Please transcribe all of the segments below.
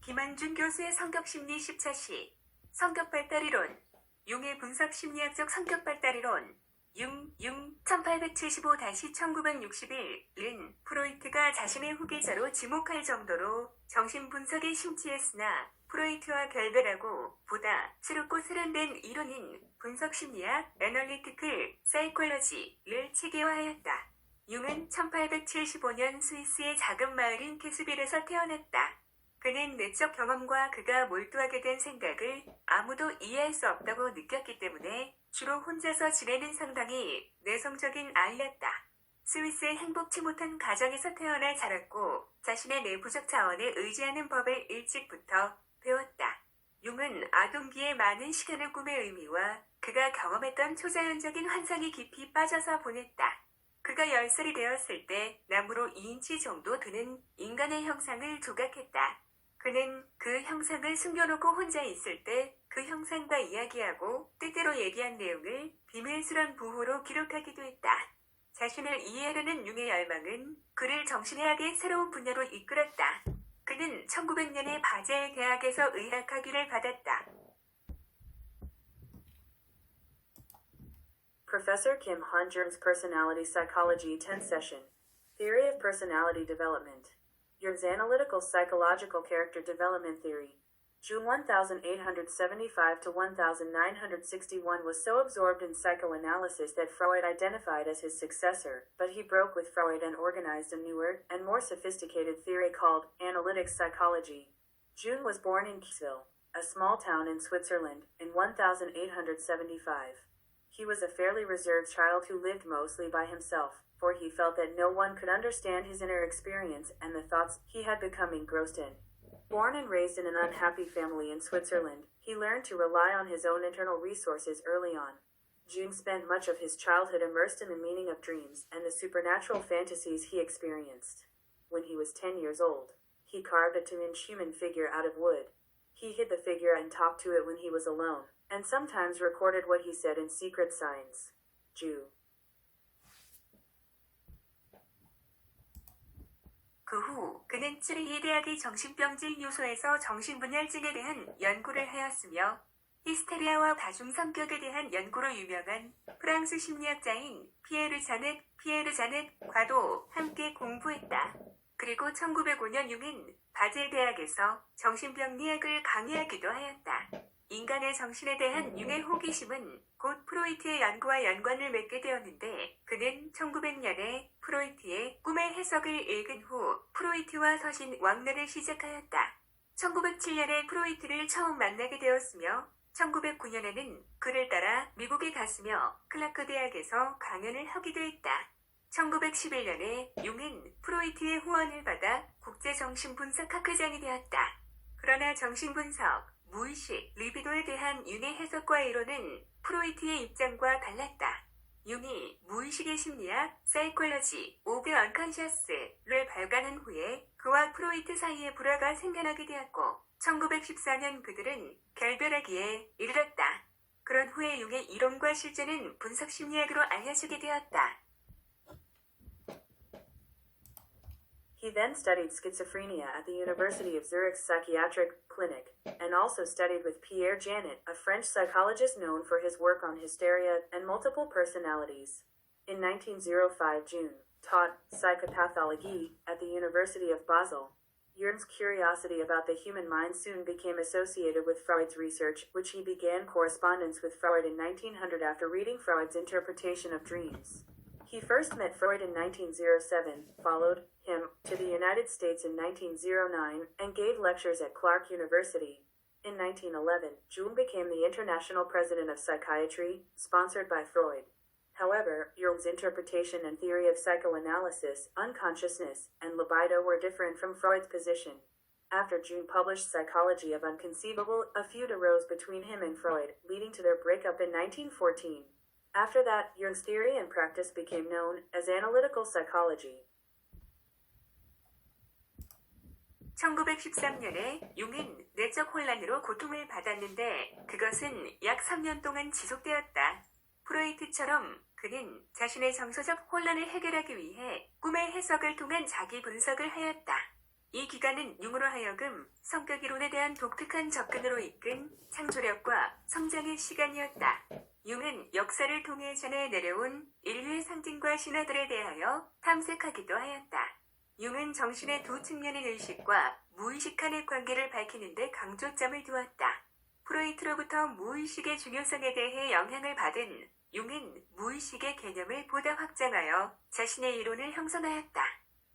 김한준 교수의 성격심리 14시 성격발달이론 융의 분석심리학적 성격발달이론 융 1875-1961은 프로이트가 자신의 후계자로 지목할 정도로 정신분석에 심취했으나 프로이트와 결별하고 보다 새롭고 세련된 이론인 분석심리학 애널리티컬 사이콜러지를 체계화하였다. 융은 1875년 스위스의 작은 마을인 캐스빌에서 태어났다. 그는 내적 경험과 그가 몰두하게 된 생각을 아무도 이해할 수 없다고 느꼈기 때문에 주로 혼자서 지내는 상당히 내성적인 아이였다. 스위스의 행복치 못한 가정에서 태어나 자랐고 자신의 내부적 자원에 의지하는 법을 일찍부터 배웠다. 융은 아동기에 많은 시간을 꿈의 의미와 그가 경험했던 초자연적인 환상에 깊이 빠져서 보냈다. 그가 10살이 되었을 때 나무로 2인치 정도 되는 인간의 형상을 조각했다. 그는 그 형상을 숨겨놓고 혼자 있을 때 그 형상과 이야기하고 때때로 얘기한 내용을 비밀스런 부호로 기록하기도 했다. 자신을 이해하려는 융의 열망은 그를 정신의학의 새로운 분야로 이끌었다. 그는 1900년에 바젤 대학에서 의학학위를 받았다. Professor Kim Han-Jung's Personality Psychology 10th Session. Theory of Personality Development. Jung's Analytical Psychological Character Development Theory. Jung 1875 to 1961 was so absorbed in psychoanalysis that Freud identified as his successor, but he broke with Freud and organized a newer and more sophisticated theory called analytic psychology. Jung was born in Kiesville, a small town in Switzerland, in 1875. He was a fairly reserved child who lived mostly by himself, for he felt that no one could understand his inner experience and the thoughts he had become engrossed in. Born and raised in an unhappy family in Switzerland, he learned to rely on his own internal resources early on. Jung spent much of his childhood immersed in the meaning of dreams and the supernatural fantasies he experienced. When he was 10 years old, he carved a 2-inch human figure out of wood. He hid the figure and talked to it when he was alone, and sometimes recorded what he said in secret signs. Jew. 그 후 그는 츠리히 대학의 정신병질 요소에서 정신분열증에 대한 연구를 하였으며 히스테리아와 다중성격에 대한 연구로 유명한 프랑스 심리학자인 피에르 자넷과도 함께 공부했다. 그리고 1905년 융은 바젤 대학에서 정신병리학을 강의하기도 하였다. 인간의 정신에 대한 융의 호기심은 곧 프로이트의 연구와 연관을 맺게 되었는데 그는 1900년에 프로이트의 꿈의 해석을 읽은 후 프로이트와 서신 왕래를 시작하였다. 1907년에 프로이트를 처음 만나게 되었으며 1909년에는 그를 따라 미국에 갔으며 클라크 대학에서 강연을 하기도 했다. 1911년에 융은 프로이트의 후원을 받아 국제정신분석학회장이 되었다. 그러나 정신분석, 무의식, 리비도에 대한 융의 해석과 이론은 프로이트의 입장과 달랐다. 융이 무의식의 심리학, 사이콜러지, 오브 언컨셔스를 발간한 후에 그와 프로이트 사이에 불화가 생겨나게 되었고 1914년 그들은 결별하기에 이르렀다. 그런 후에 융의 이론과 실제는 분석심리학으로 알려지게 되었다. He then studied schizophrenia at the University of Zurich's Psychiatric Clinic, and also studied with Pierre Janet, a French psychologist known for his work on hysteria and multiple personalities. In 1905, Jung taught psychopathology at the University of Basel. Jung's curiosity about the human mind soon became associated with Freud's research, which he began correspondence with Freud in 1900 after reading Freud's interpretation of dreams. He first met Freud in 1907, followed him to the United States in 1909, and gave lectures at Clark University. In 1911, Jung became the international president of psychiatry, sponsored by Freud. However, Jung's interpretation and theory of psychoanalysis, unconsciousness, and libido were different from Freud's position. After Jung published Psychology of Unconceivable, a feud arose between him and Freud, leading to their breakup in 1914. After that, Jung's theory and practice became known as analytical psychology. 1913년에 융은 내적 혼란으로 고통을 받았는데 그것은 약 3년 동안 지속되었다. 프로이트처럼 그는 자신의 정서적 혼란을 해결하기 위해 꿈의 해석을 통한 자기 분석을 하였다. 이 기간은 융으로 하여금 성격 이론에 대한 독특한 접근으로 이끈 창조력과 성장의 시간이었다. 융은 역사를 통해 전해 내려온 인류의 상징과 신화들에 대하여 탐색하기도 하였다. 융은 정신의 두 측면인 의식과 무의식 간의 관계를 밝히는 데 강조점을 두었다. 프로이트로부터 무의식의 중요성에 대해 영향을 받은 융은 무의식의 개념을 보다 확장하여 자신의 이론을 형성하였다.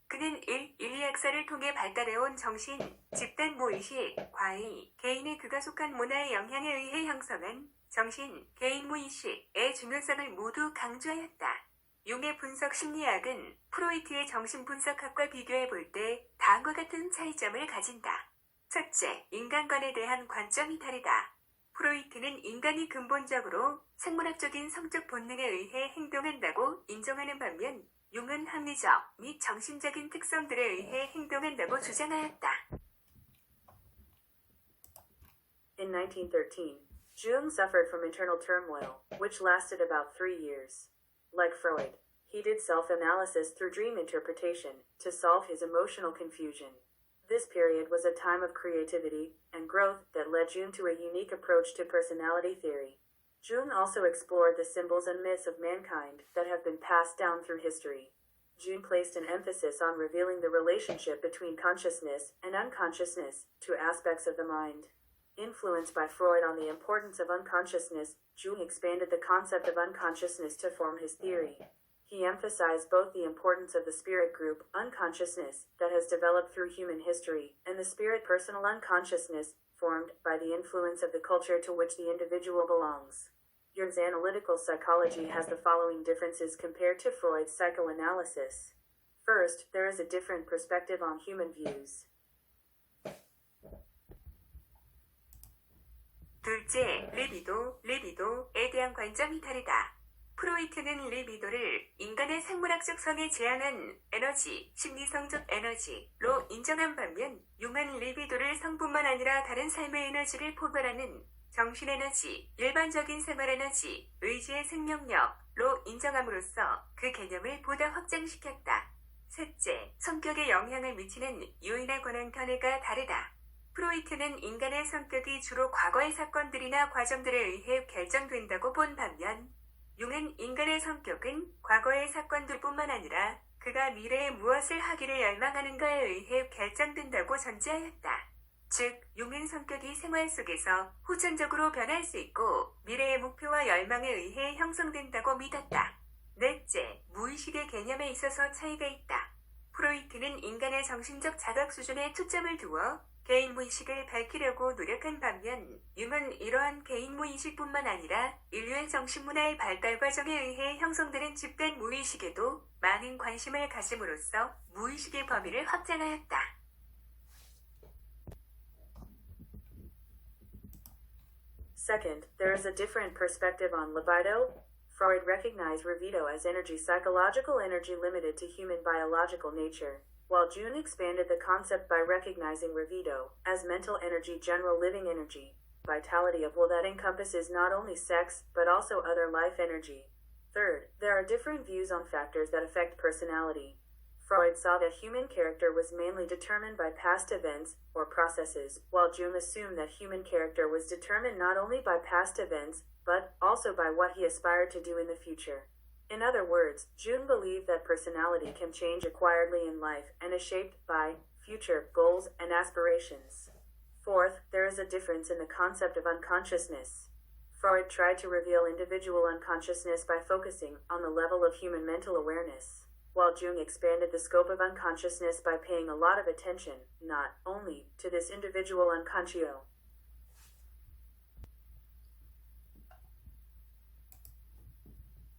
그는 인류역사를 통해 발달해온 정신, 집단 무의식, 과의, 개인의 그가 속한 문화의 영향에 의해 형성한 정신, 개인 무의식의 중요성을 모두 강조하였다. 융의 분석 심리학은 프로이트의 정신분석학과 비교해 볼 때 다음과 같은 차이점을 가진다. 첫째, 인간관에 대한 관점이 다르다. 프로이트는 인간이 근본적으로 생물학적인 성적 본능에 의해 행동한다고 인정하는 반면 융은 합리적 및 정신적인 특성들에 의해 행동한다고 주장하였다. In 1913, Jung suffered from internal turmoil, which lasted about 3 years. Like Freud, he did self-analysis through dream interpretation to solve his emotional confusion. This period was a time of creativity and growth that led Jung to a unique approach to personality theory. Jung also explored the symbols and myths of mankind that have been passed down through history. Jung placed an emphasis on revealing the relationship between consciousness and unconsciousness, two aspects of the mind. Influenced by Freud on the importance of unconsciousness, Jung expanded the concept of unconsciousness to form his theory. He emphasized both the importance of the spirit group, unconsciousness, that has developed through human history, and the spirit personal unconsciousness, formed by the influence of the culture to which the individual belongs. Jung's analytical psychology has the following differences compared to Freud's psychoanalysis. First, there is a different perspective on human views. 둘째, 리비도에 대한 관점이 다르다. 프로이트는 리비도를 인간의 생물학적 성에 제한한 에너지, 심리성적 에너지로 인정한 반면 융은 리비도를 성뿐만 아니라 다른 삶의 에너지를 포괄하는 정신에너지, 일반적인 생활에너지, 의지의 생명력로 인정함으로써 그 개념을 보다 확장시켰다. 셋째, 성격에 영향을 미치는 요인에 관한 견해가 다르다. 프로이트는 인간의 성격이 주로 과거의 사건들이나 과정들에 의해 결정된다고 본 반면 융은 인간의 성격은 과거의 사건들뿐만 아니라 그가 미래에 무엇을 하기를 열망하는가에 의해 결정된다고 전제하였다. 즉, 융은 성격이 생활 속에서 후천적으로 변할 수 있고 미래의 목표와 열망에 의해 형성된다고 믿었다. 넷째, 무의식의 개념에 있어서 차이가 있다. 프로이트는 인간의 정신적 자각 수준에 초점을 두어 개인 무의식을 밝히려고 노력한 반면 융은 이러한 개인 무의식뿐만 아니라 인류의 정신문화의 발달 과정에 의해 형성되는 집단 무의식에도 많은 관심을 가짐으로써 무의식의 범위를 확장하였다. Second, there is a different perspective on libido. Freud recognized libido as energy, psychological energy limited to human biological nature, while Jung expanded the concept by recognizing libido as mental energy, general living energy, vitality of will that encompasses not only sex, but also other life energy. Third, there are different views on factors that affect personality. Freud saw that human character was mainly determined by past events or processes, while Jung assumed that human character was determined not only by past events, but also by what he aspired to do in the future. In other words, Jung believed that personality can change acquiredly in life and is shaped by future goals and aspirations. Fourth, there is a difference in the concept of unconsciousness. Freud tried to reveal individual unconsciousness by focusing on the level of human mental awareness, while Jung expanded the scope of unconsciousness by paying a lot of attention, not only to this individual unconscio.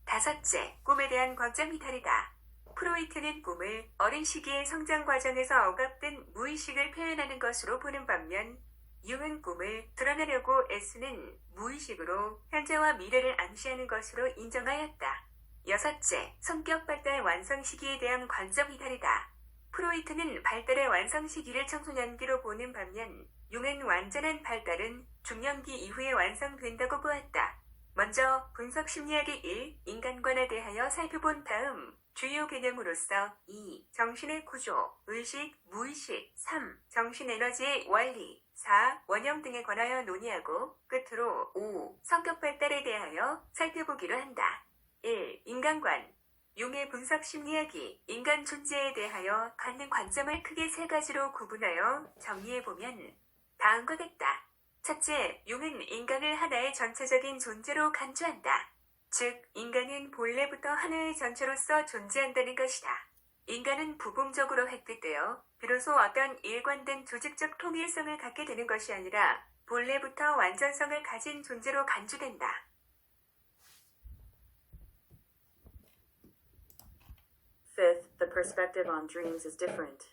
다섯째, 꿈에 대한 관점이 다르다. 프로이트는 꿈을 어린 시기의 성장 과정에서 억압된 무의식을 표현하는 것으로 보는 반면 융은 꿈을 드러내려고 애쓰는 무의식으로 현재와 미래를 암시하는 것으로 인정하였다. 여섯째, 성격 발달 완성 시기에 대한 관점이 다르다. 프로이트는 발달의 완성 시기를 청소년기로 보는 반면 융은 완전한 발달은 중년기 이후에 완성된다고 보았다. 먼저 분석 심리학의 1. 인간관에 대하여 살펴본 다음 주요 개념으로서 2. 정신의 구조, 의식, 무의식, 3. 정신 에너지의 원리, 4. 원형 등에 관하여 논의하고 끝으로 5. 성격 발달에 대하여 살펴보기로 한다. 1. 인간관. 융의 분석 심리학이 인간 존재에 대하여 갖는 관점을 크게 세 가지로 구분하여 정리해보면 다음과 같다. 첫째, 융은 인간을 하나의 전체적인 존재로 간주한다. 즉, 인간은 본래부터 하나의 전체로서 존재한다는 것이다. 인간은 부분적으로 획득되어 비로소 어떤 일관된 조직적 통일성을 갖게 되는 것이 아니라 본래부터 완전성을 가진 존재로 간주된다. Fifth, the perspective on dreams is different.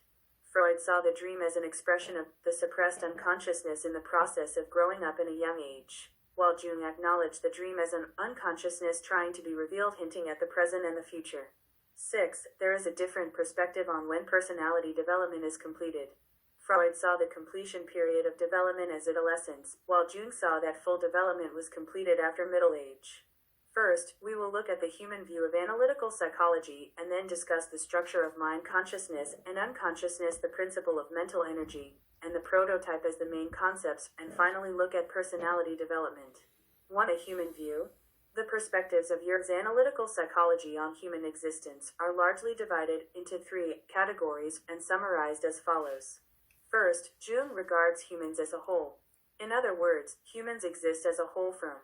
Freud saw the dream as an expression of the suppressed unconsciousness in the process of growing up in a young age, while Jung acknowledged the dream as an unconsciousness trying to be revealed, hinting at the present and the future. 6. There is a different perspective on when personality development is completed. Freud saw the completion period of development as adolescence, while Jung saw that full development was completed after middle age. First, we will look at the human view of analytical psychology and then discuss the structure of mind consciousness and unconsciousness, the principle of mental energy, and the prototype as the main concepts, and finally look at personality development. 1. A human view. The perspectives of Jung's analytical psychology on human existence are largely divided into 3 categories and summarized as follows. First, Jung regards humans as a whole. In other words, humans exist as a whole from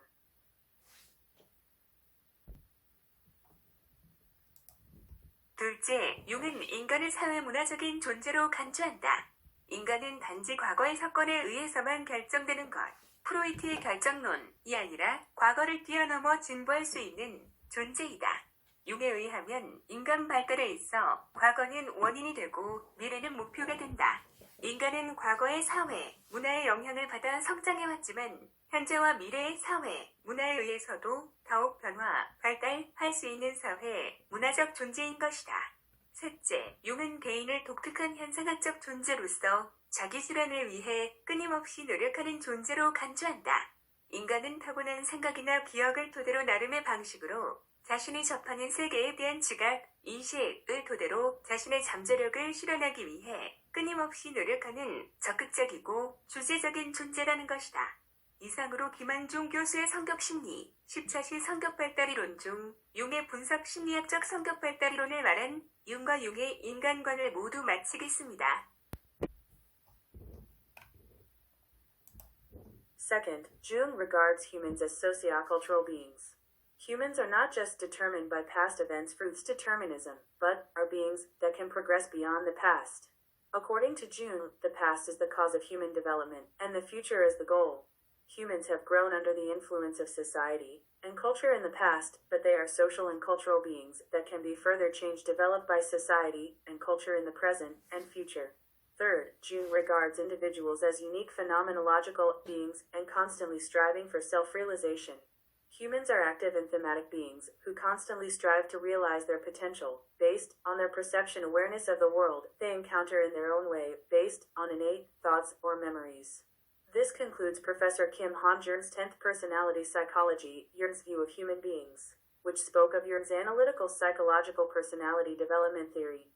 둘째, 융은 인간을 사회문화적인 존재로 간주한다. 인간은 단지 과거의 사건에 의해서만 결정되는 것, 프로이트의 결정론이 아니라 과거를 뛰어넘어 진보할 수 있는 존재이다. 융에 의하면 인간 발달에 있어 과거는 원인이 되고 미래는 목표가 된다. 인간은 과거의 사회, 문화의 영향을 받아 성장해왔지만 현재와 미래의 사회, 문화에 의해서도 더욱 변화, 발달할 수 있는 사회, 문화적 존재인 것이다. 셋째, 융은 개인을 독특한 현상학적 존재로서 자기 실현을 위해 끊임없이 노력하는 존재로 간주한다. 인간은 타고난 생각이나 기억을 토대로 나름의 방식으로 자신이 접하는 세계에 대한 지각, 인식을 토대로 자신의 잠재력을 실현하기 위해 끊임없이 노력하는 적극적이고 주체적인 존재라는 것이다. 이상으로 김한중 교수의 성격심리, 10차시 성격발달이론 중 융의 분석 심리학적 성격발달이론을 말한 융과 융의 인간관을 모두 마치겠습니다. Second, Jung regards humans as sociocultural beings. Humans are not just determined by past events through determinism, but are beings that can progress beyond the past. According to Jung, the past is the cause of human development, and the future is the goal. Humans have grown under the influence of society and culture in the past, but they are social and cultural beings that can be further changed, developed by society and culture in the present and future. Third, Jung regards individuals as unique phenomenological beings and constantly striving for self-realization. Humans are active and thematic beings who constantly strive to realize their potential, based on their perception awareness of the world they encounter in their own way, based on innate thoughts or memories. This concludes Professor Kim Han-Jung's 10th Personality Psychology, Jung's View of Human Beings, which spoke of Jung's analytical psychological personality development theory.